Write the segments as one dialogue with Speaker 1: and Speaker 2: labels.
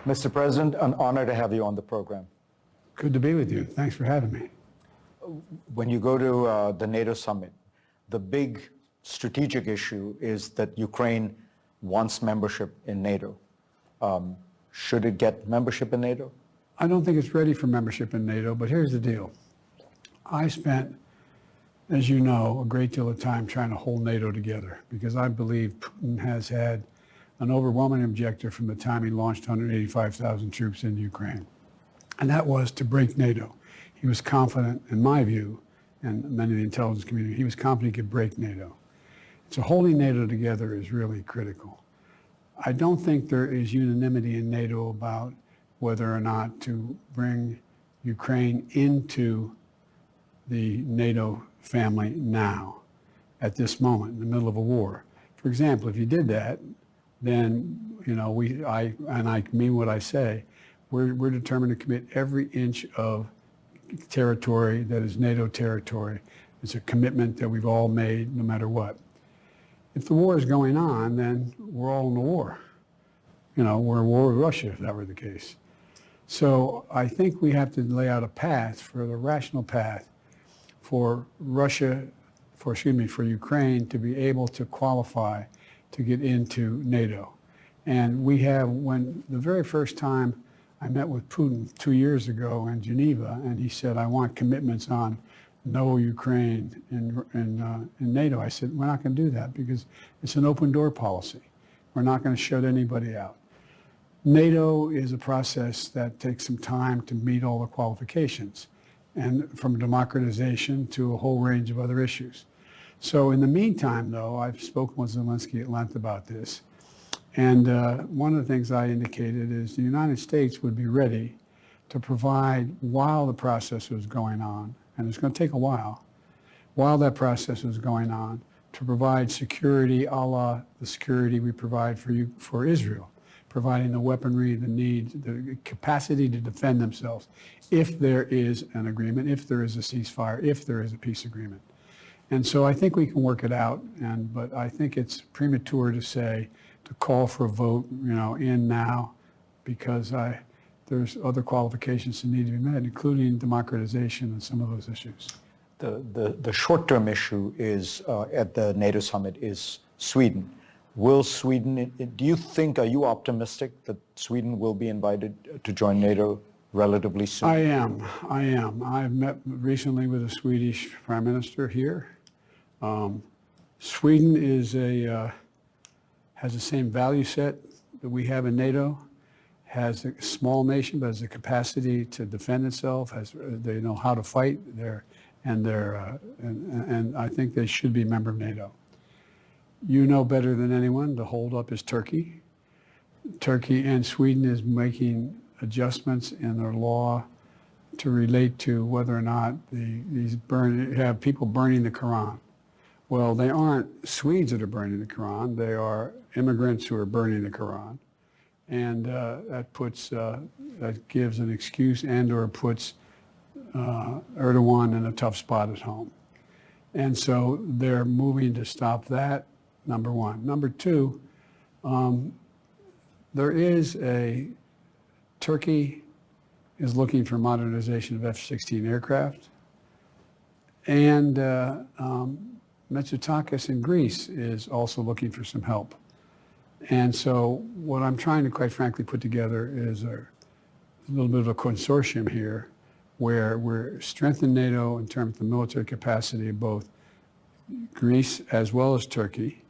Speaker 1: Mr. President, an honor to have you on the program.
Speaker 2: Good to be with you. Thanks for having me.
Speaker 1: When you go to the NATO summit, the big strategic issue is that Ukraine wants membership in NATO. Should it get membership in NATO?
Speaker 2: I don't think it's ready for membership in NATO, but here's the deal. I spent, as you know, a great deal of time trying to hold NATO together because I believe Putin has had an overwhelming objective from the time he launched 185,000 troops into Ukraine, and that was to break NATO. He was confident, in my view, and many of the intelligence community, he was confident he could break NATO. So holding NATO together is really critical. I don't think there is unanimity in NATO about whether or not to bring Ukraine into the NATO family now, at this moment, in the middle of a war. For example, if you did that, then, you know, I mean what I say, we're determined to commit every inch of territory that is NATO territory. It's a commitment that we've all made no matter what. If the war is going on, then we're all in the war. You know, we're at war with Russia if that were the case. So I think we have to lay out a path, for the rational path, for Ukraine to be able to qualify to get into NATO. And we have, when the very first time I met with Putin 2 years ago in Geneva, and he said, I want commitments on no Ukraine in NATO. I said, we're not going to do that because it's an open door policy. We're not going to shut anybody out. NATO is a process that takes some time to meet all the qualifications, and from democratization to a whole range of other issues. So in the meantime, though, I've spoken with Zelensky at length about this. And one of the things I indicated is the United States would be ready to provide, while the process was going on, and it's going to take a while that process was going on, to provide security a la the security we provide for Israel, providing the weaponry, the needs, the capacity to defend themselves if there is an agreement, if there is a ceasefire, if there is a peace agreement. And so I think we can work it out, but I think it's premature to call for a vote, you know, in now, because there's other qualifications that need to be met, including democratization and some of those issues.
Speaker 1: The short-term issue is at the NATO summit is Sweden. Will Sweden, do you think, are you optimistic that Sweden will be invited to join NATO relatively soon?
Speaker 2: I am. I've met recently with the Swedish Prime Minister here. Sweden has the same value set that we have in NATO, has a small nation, but has the capacity to defend itself, they know how to fight, and I think they should be a member of NATO. You know better than anyone, the holdup is Turkey. Turkey and Sweden is making adjustments in their law to relate to whether or not have people burning the Quran. Well, they aren't Swedes that are burning the Quran. They are immigrants who are burning the Quran, and that gives an excuse and/or puts Erdogan in a tough spot at home. And so they're moving to stop that. Number one. Number two, Turkey is looking for modernization of F-16 aircraft, and Mitsotakis in Greece is also looking for some help. And so what I'm trying to, quite frankly, put together is a little bit of a consortium here where we're strengthening NATO in terms of the military capacity of both Greece as well as Turkey,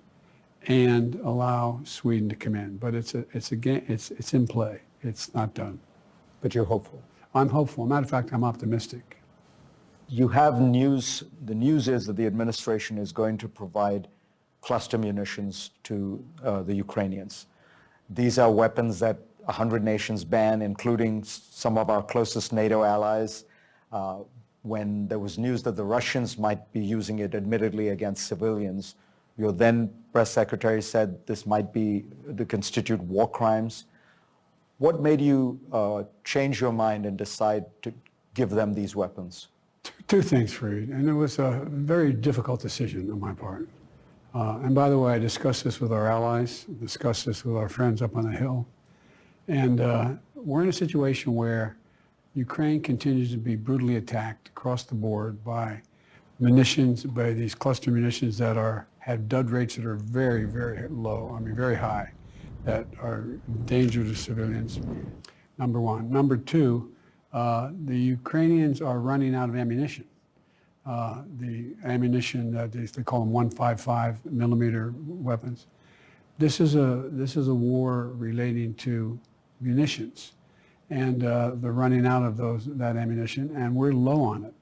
Speaker 2: and allow Sweden to come in. But it's in play. It's not done.
Speaker 1: But you're hopeful?
Speaker 2: I'm hopeful. Matter of fact, I'm optimistic.
Speaker 1: You have news. The news is that the administration is going to provide cluster munitions to the Ukrainians. These are weapons that 100 nations ban, including some of our closest NATO allies. When there was news that the Russians might be using it, admittedly against civilians, your then press secretary said this might constitute war crimes. What made you change your mind and decide to give them these weapons?
Speaker 2: Two things, Fareed, and it was a very difficult decision on my part. And by the way, I discussed this with our allies, discussed this with our friends up on the Hill, and we're in a situation where Ukraine continues to be brutally attacked across the board by munitions, by these cluster munitions that have dud rates that are very, very low, I mean very high, that are danger to civilians, number one. Number two, the Ukrainians are running out of ammunition. The ammunition that they call them 155 millimeter weapons. This is a war relating to munitions, and they're running out of that ammunition, and we're low on it.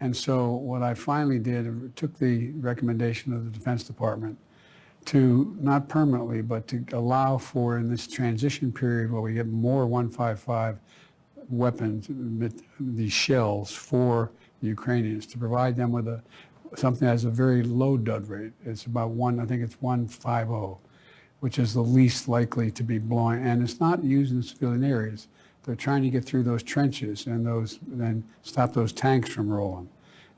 Speaker 2: And so what I finally did, took the recommendation of the Defense Department to not permanently, but to allow for in this transition period where we get more 155 weapons, these shells for the Ukrainians, to provide them with something that has a very low dud rate. It's about I think it's 150, which is the least likely to be blowing, and it's not used in civilian areas. They're trying to get through those trenches and then stop those tanks from rolling.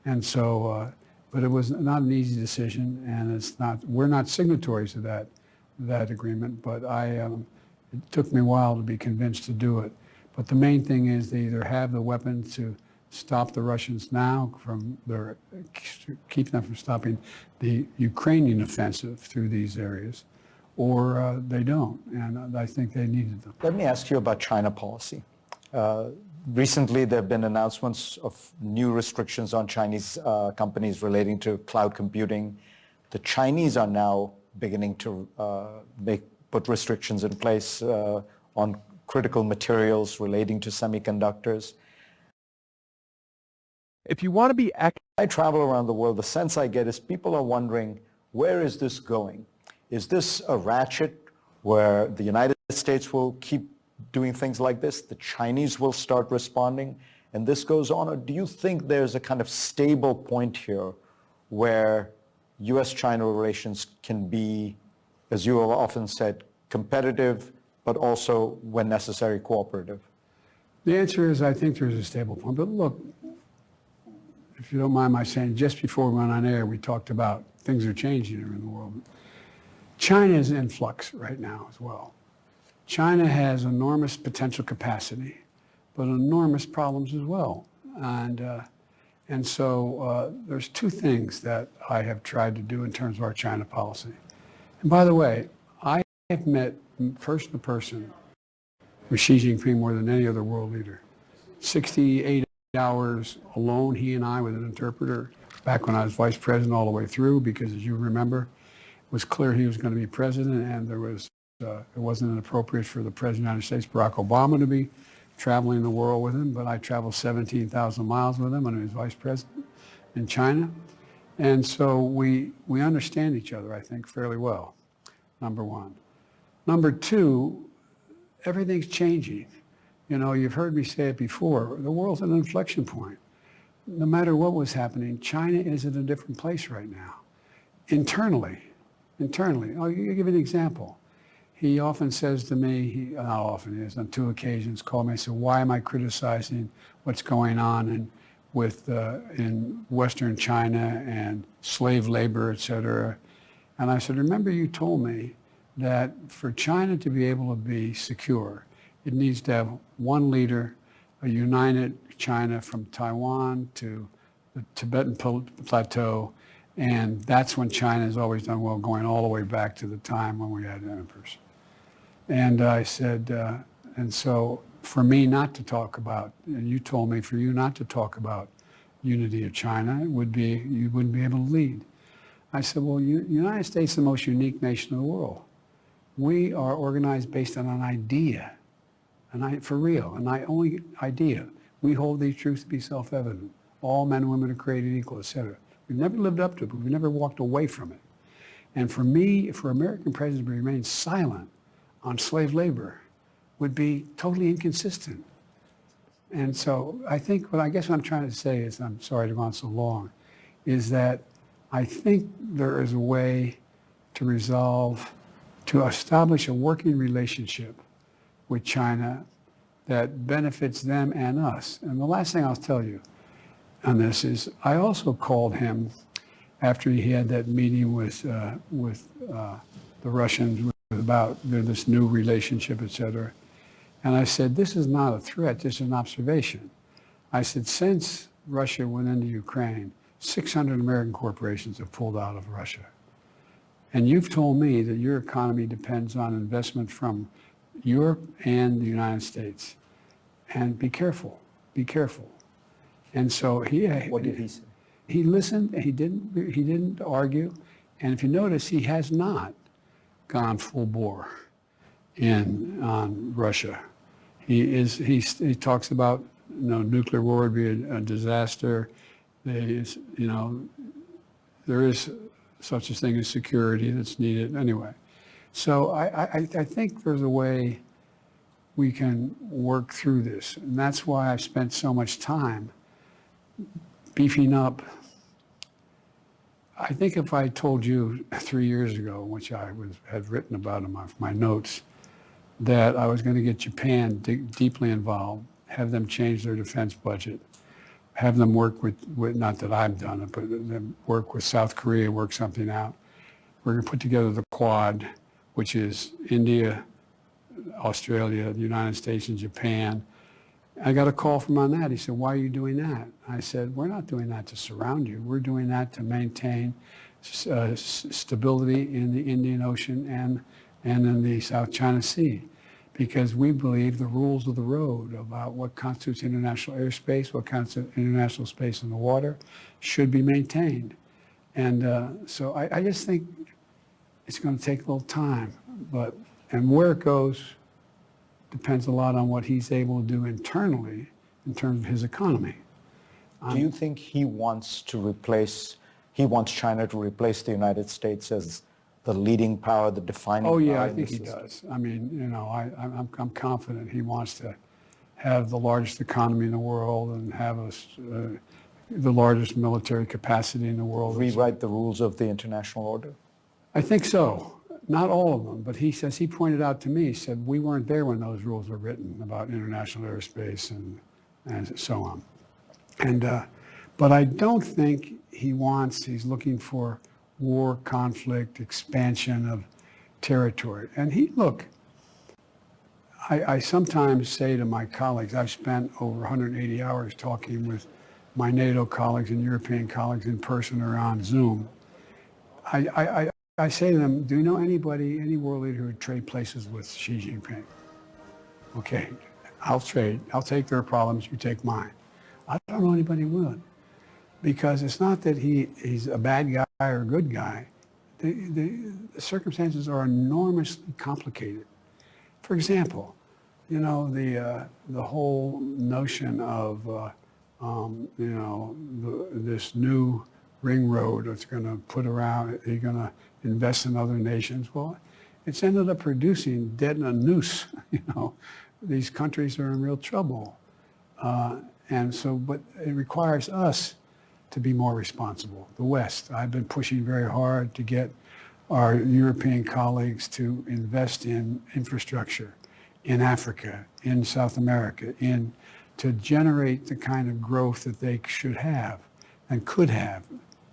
Speaker 2: And so, but it was not an easy decision, and we're not signatories to that agreement, but it took me a while to be convinced to do it. But the main thing is they either have the weapons to stop the Russians now keep them from stopping the Ukrainian offensive through these areas, or they don't, and I think they needed them.
Speaker 1: Let me ask you about China policy. Recently, there have been announcements of new restrictions on Chinese companies relating to cloud computing. The Chinese are now beginning to put restrictions in place on critical materials relating to semiconductors.
Speaker 3: If you want to be
Speaker 1: I travel around the world, the sense I get is people are wondering, where is this going? Is this a ratchet where the United States will keep doing things like this, the Chinese will start responding, and this goes on? Or do you think there's a kind of stable point here where U.S.-China relations can be, as you have often said, competitive, but also, when necessary, cooperative?
Speaker 2: The answer is I think there's a stable point. But look, if you don't mind my saying, just before we went on air, we talked about things are changing in the world. China is in flux right now as well. China has enormous potential capacity, but enormous problems as well. And so there's two things that I have tried to do in terms of our China policy. And by the way, I have met person to person with Xi Jinping more than any other world leader. 68 hours alone, he and I, with an interpreter, back when I was vice president all the way through, because as you remember, it was clear he was going to be president, and it wasn't inappropriate for the President of the United States, Barack Obama, to be traveling the world with him, but I traveled 17,000 miles with him when he was vice president in China. And so we understand each other, I think, fairly well, number one. Number two, everything's changing. You know, you've heard me say it before, the world's at an inflection point. No matter what was happening, China is at a different place right now. Internally. I'll give you an example. He often says to me, not often, he has on two occasions called me and said, why am I criticizing what's going on in Western China and slave labor, et cetera? And I said, remember you told me that for China to be able to be secure, it needs to have one leader, a united China from Taiwan to the Tibetan Plateau, and that's when China has always done well, going all the way back to the time when we had emperors. And I said, and so for me not to talk about, and you told me for you not to talk about unity of China, you wouldn't be able to lead. I said, well, United States is the most unique nation in the world. We are organized based on an idea, for real, an only idea. We hold these truths to be self-evident. All men and women are created equal, et cetera. We've never lived up to it, but we've never walked away from it. And for me, for American presidents to remain silent on slave labor would be totally inconsistent. And so I think, what I'm trying to say is, I'm sorry to go on so long, is that I think there is a way to establish a working relationship with China that benefits them and us. And the last thing I'll tell you on this is, I also called him after he had that meeting with the Russians about this new relationship, et cetera. And I said, this is not a threat, this is an observation. I said, since Russia went into Ukraine, 600 American corporations have pulled out of Russia. And you've told me that your economy depends on investment from Europe and the United States. And be careful, be careful. And so
Speaker 1: What did he say?
Speaker 2: he listened, he didn't argue. And if you notice, he has not gone full bore on Russia. He talks about, nuclear war would be a disaster. There is such a thing as security that's needed anyway. So I think there's a way we can work through this. And that's why I've spent so much time beefing up. I think if I told you 3 years ago, which I had written about in my notes, that I was going to get Japan deeply involved, have them change their defense budget, have them work with not that I've done it, but them work with South Korea, work something out. We're going to put together the Quad, which is India, Australia, the United States, and Japan. I got a call from on that. He said, why are you doing that? I said, we're not doing that to surround you. We're doing that to maintain stability in the Indian Ocean and in the South China Sea, because we believe the rules of the road about what constitutes international airspace, what constitutes international space in the water, should be maintained. And so I just think it's going to take a little time, and where it goes depends a lot on what he's able to do internally in terms of his economy.
Speaker 1: Do you think he wants China to replace the United States as the leading power, the defining power?
Speaker 2: Oh yeah, I
Speaker 1: in
Speaker 2: think
Speaker 1: the
Speaker 2: he
Speaker 1: system?
Speaker 2: does. I mean, I'm confident he wants to have the largest economy in the world and have the largest military capacity in the world.
Speaker 1: Rewrite the rules of the international order?
Speaker 2: I think so. Not all of them, but he pointed out to me, he said, we weren't there when those rules were written about international airspace and so on. But I don't think he's looking for war, conflict, expansion of territory. And I sometimes say to my colleagues, I've spent over 180 hours talking with my NATO colleagues and European colleagues in person or on Zoom. I say to them, do you know any world leader who would trade places with Xi Jinping? Okay, I'll take their problems, you take mine. I don't know anybody who would. Because it's not that he's a bad guy or a good guy. The circumstances are enormously complicated. For example, the whole notion of this new ring road that's going to put around, you're going to invest in other nations. Well, it's ended up producing dead in a noose. These countries are in real trouble. But it requires us to be more responsible. The West, I've been pushing very hard to get our European colleagues to invest in infrastructure in Africa, in South America, to generate the kind of growth that they should have and could have,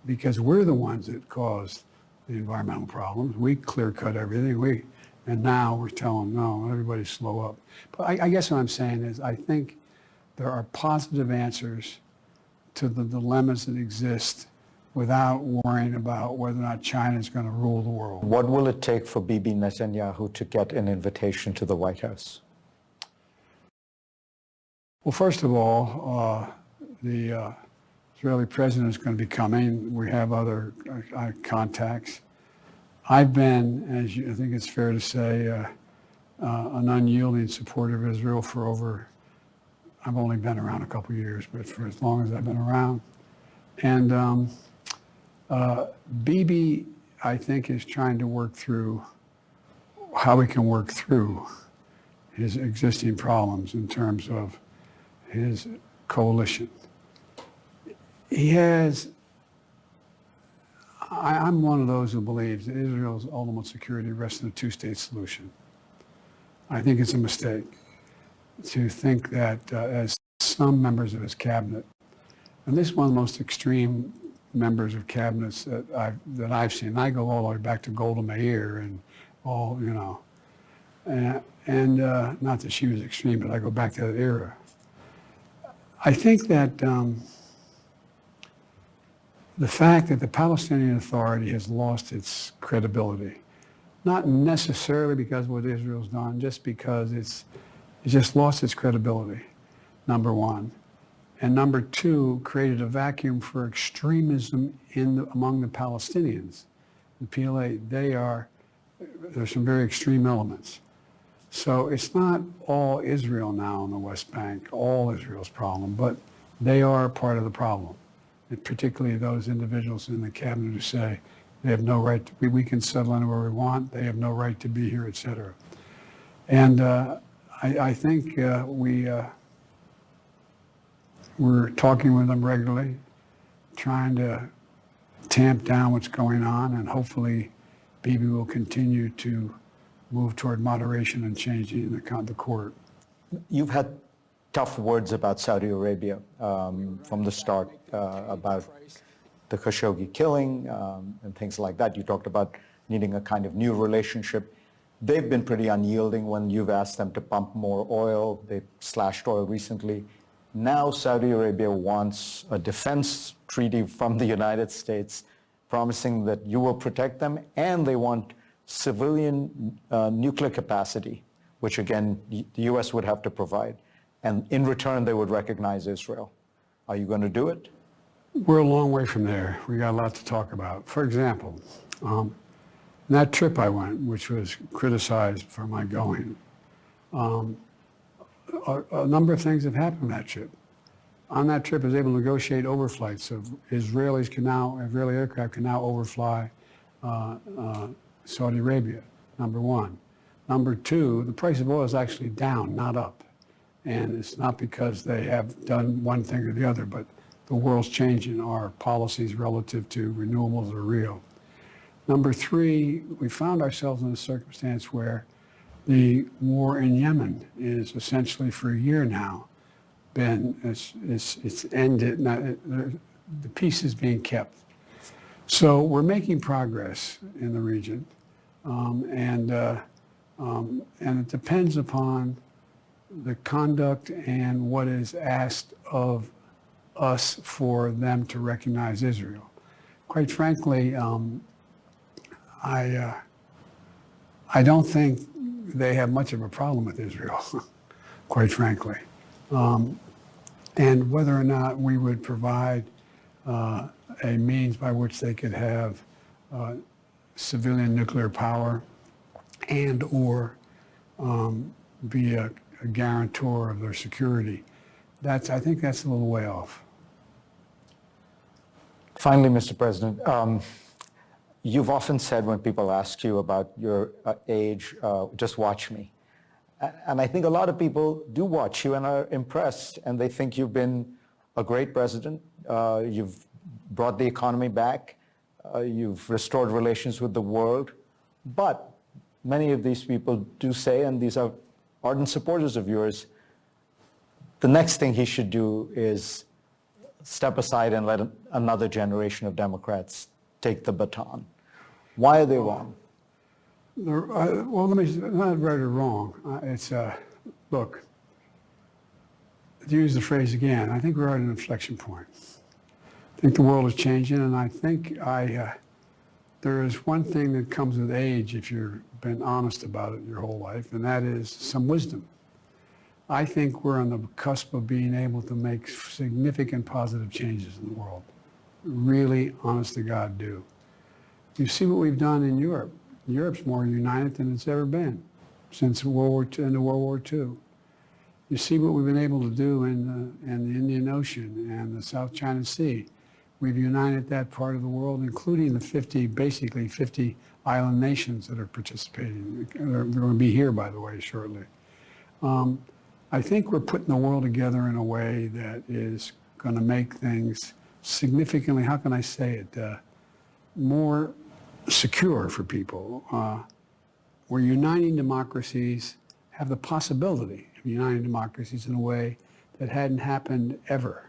Speaker 2: because we're the ones that caused the environmental problems. We clear-cut everything. And now we're telling them, no, everybody slow up. But I guess what I'm saying is I think there are positive answers to the dilemmas that exist without worrying about whether or not China is going to rule the world.
Speaker 1: What will it take for Bibi Netanyahu to get an invitation to the White House?
Speaker 2: Well, first of all, the Israeli president is going to be coming. We have other contacts. I've been, I think it's fair to say, an unyielding supporter of Israel for I've only been around a couple of years, but for as long as I've been around. And Bibi, I think, is trying to work through how we can work through his existing problems in terms of his coalition. I'm one of those who believes that Israel's ultimate security rests in a two-state solution. I think it's a mistake to think that as some members of his cabinet, and this is one of the most extreme members of cabinets that I've seen. I go all the way back to Golda Meir and all, and not that she was extreme, but I go back to that era. I think that the fact that the Palestinian Authority has lost its credibility, not necessarily because of what Israel's done, just because it's just lost its credibility, number one. And number two, created a vacuum for extremism among the Palestinians. The PLA, there's some very extreme elements. So it's not all Israel now in the West Bank, all Israel's problem, but they are part of the problem. And particularly those individuals in the cabinet who say they have no right to, we can settle anywhere we want, they have no right to be here, et cetera. And I think we're talking with them regularly, trying to tamp down what's going on, and hopefully Bibi will continue to move toward moderation and changing the court.
Speaker 1: You've had tough words about Saudi Arabia from the start about the Khashoggi killing and things like that. You talked about needing a kind of new relationship. They've been pretty unyielding when you've asked them to pump more oil. They slashed oil recently. Now Saudi Arabia wants a defense treaty from the United States promising that you will protect them, and they want civilian nuclear capacity, which again, the US would have to provide. And in return, they would recognize Israel. Are you going to do it?
Speaker 2: We're a long way from there. We got a lot to talk about. For example, that trip I went, which was criticized for my going, a number of things have happened on that trip. On that trip, I was able to negotiate overflights of Israeli aircraft can now overfly Saudi Arabia, number one. Number two, the price of oil is actually down, not up. And it's not because they have done one thing or the other, but the world's changing. Our policies relative to renewables are real. Number three, we found ourselves in a circumstance where the war in Yemen is essentially for a year now it's ended. The peace is being kept. So we're making progress in the region, and it depends upon the conduct and what is asked of us for them to recognize Israel. Quite frankly, I don't think they have much of a problem with Israel, quite frankly. And whether or not we would provide a means by which they could have civilian nuclear power and or be a guarantor of their security, I think that's a little way off.
Speaker 1: Finally, Mr. President, you've often said when people ask you about your age, just watch me. And I think a lot of people do watch you and are impressed, and they think you've been a great president. You've brought the economy back. You've restored relations with the world. But many of these people do say, and these are ardent supporters of yours, the next thing he should do is step aside and let another generation of Democrats take the baton. Why are they wrong?
Speaker 2: Well, let me, not right or wrong. Look, to use the phrase again, I think we're at an inflection point. I think the world is changing, and I think there is one thing that comes with age if you've been honest about it your whole life, and that is some wisdom. I think we're on the cusp of being able to make significant positive changes in the world. Really, honest to God, do. You see what we've done in Europe. Europe's more united than it's ever been since World War II, into World War II. You see what we've been able to do in the Indian Ocean and the South China Sea. We've united that part of the world, including the basically 50 island nations that are participating. They're going to be here, by the way, shortly. I think we're putting the world together in a way that is going to make things significantly, how can I say it, more secure for people. We're uniting democracies, have the possibility of uniting democracies in a way that hadn't happened ever.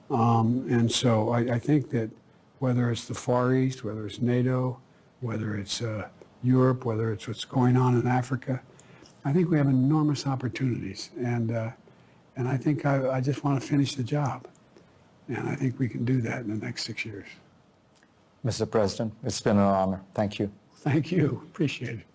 Speaker 2: And so I think that whether it's the Far East, whether it's NATO, whether it's Europe, whether it's what's going on in Africa, I think we have enormous opportunities, and I think I just want to finish the job, and I think we can do that in the next 6 years.
Speaker 1: Mr. President, it's been an honor. Thank you.
Speaker 2: Thank you. Appreciate it.